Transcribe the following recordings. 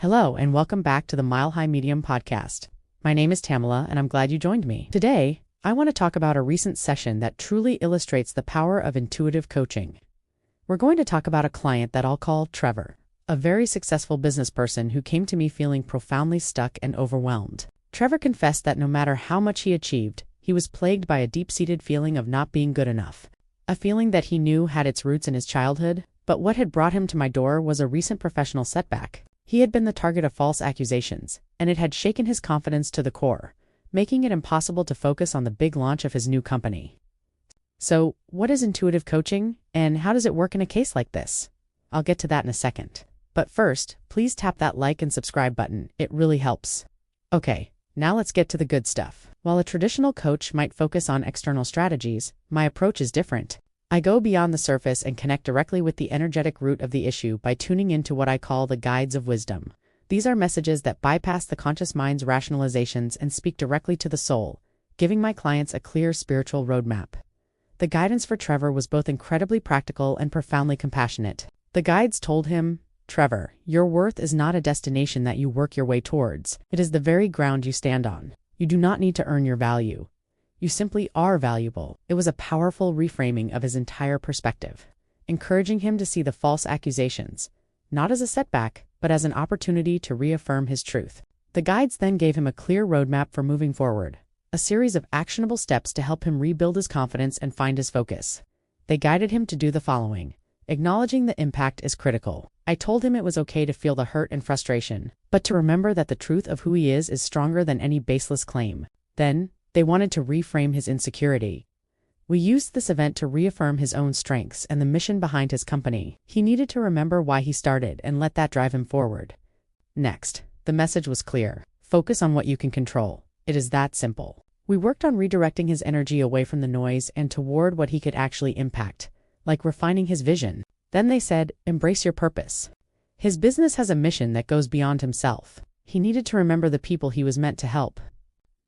Hello, and welcome back to the Mile High Medium podcast. My name is Tamila, and I'm glad you joined me. Today, I want to talk about a recent session that truly illustrates the power of intuitive coaching. We're going to talk about a client that I'll call Trevor, a very successful business person who came to me feeling profoundly stuck and overwhelmed. Trevor confessed that no matter how much he achieved, he was plagued by a deep-seated feeling of not being good enough. A feeling that he knew had its roots in his childhood, but what had brought him to my door was a recent professional setback. He had been the target of false accusations, and it had shaken his confidence to the core, making it impossible to focus on the big launch of his new company. So, what is intuitive coaching, and how does it work in a case like this? I'll get to that in a second. But first, please tap that like and subscribe button. It really helps. Okay, now let's get to the good stuff. While a traditional coach might focus on external strategies, my approach is different. I go beyond the surface and connect directly with the energetic root of the issue by tuning into what I call the guides of wisdom. These are messages that bypass the conscious mind's rationalizations and speak directly to the soul, giving my clients a clear spiritual roadmap. The guidance for Trevor was both incredibly practical and profoundly compassionate. The guides told him, "Trevor, your worth is not a destination that you work your way towards. It is the very ground you stand on. You do not need to earn your value. You simply are valuable." It was a powerful reframing of his entire perspective, encouraging him to see the false accusations, not as a setback, but as an opportunity to reaffirm his truth. The guides then gave him a clear roadmap for moving forward, a series of actionable steps to help him rebuild his confidence and find his focus. They guided him to do the following. Acknowledging the impact is critical. I told him it was okay to feel the hurt and frustration, but to remember that the truth of who he is stronger than any baseless claim. Then, they wanted to reframe his insecurity. We used this event to reaffirm his own strengths and the mission behind his company. He needed to remember why he started and let that drive him forward. Next, the message was clear. Focus on what you can control. It is that simple. We worked on redirecting his energy away from the noise and toward what he could actually impact, like refining his vision. Then they said, embrace your purpose. His business has a mission that goes beyond himself. He needed to remember the people he was meant to help.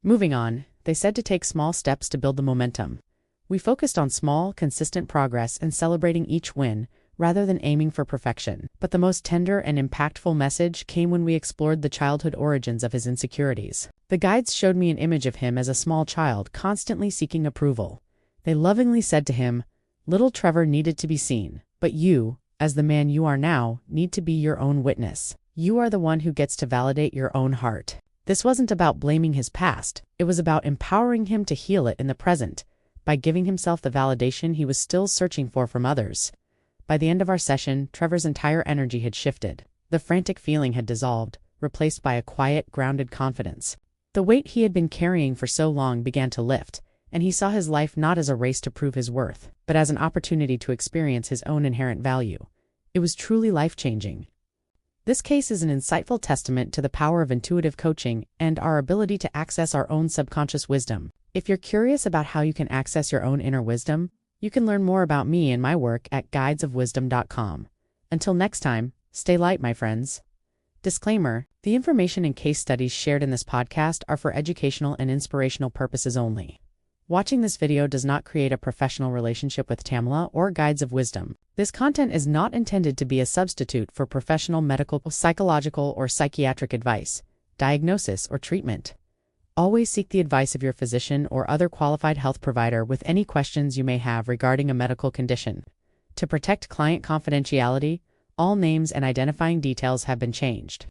Moving on, they said to take small steps to build the momentum. We focused on small, consistent progress and celebrating each win, rather than aiming for perfection. But the most tender and impactful message came when we explored the childhood origins of his insecurities. The guides showed me an image of him as a small child constantly seeking approval. They lovingly said to him, "Little Trevor needed to be seen, but you, as the man you are now, need to be your own witness. You are the one who gets to validate your own heart." This wasn't about blaming his past, it was about empowering him to heal it in the present, by giving himself the validation he was still searching for from others. By the end of our session, Trevor's entire energy had shifted. The frantic feeling had dissolved, replaced by a quiet, grounded confidence. The weight he had been carrying for so long began to lift, and he saw his life not as a race to prove his worth, but as an opportunity to experience his own inherent value. It was truly life-changing. This case is an insightful testament to the power of intuitive coaching and our ability to access our own subconscious wisdom. If you're curious about how you can access your own inner wisdom, you can learn more about me and my work at guidesofwisdom.com. Until next time, stay light, my friends. Disclaimer: the information and case studies shared in this podcast are for educational and inspirational purposes only. Watching this video does not create a professional relationship with Tamila or Guides of Wisdom. This content is not intended to be a substitute for professional medical, psychological, or psychiatric advice, diagnosis, or treatment. Always seek the advice of your physician or other qualified health provider with any questions you may have regarding a medical condition. To protect client confidentiality, all names and identifying details have been changed.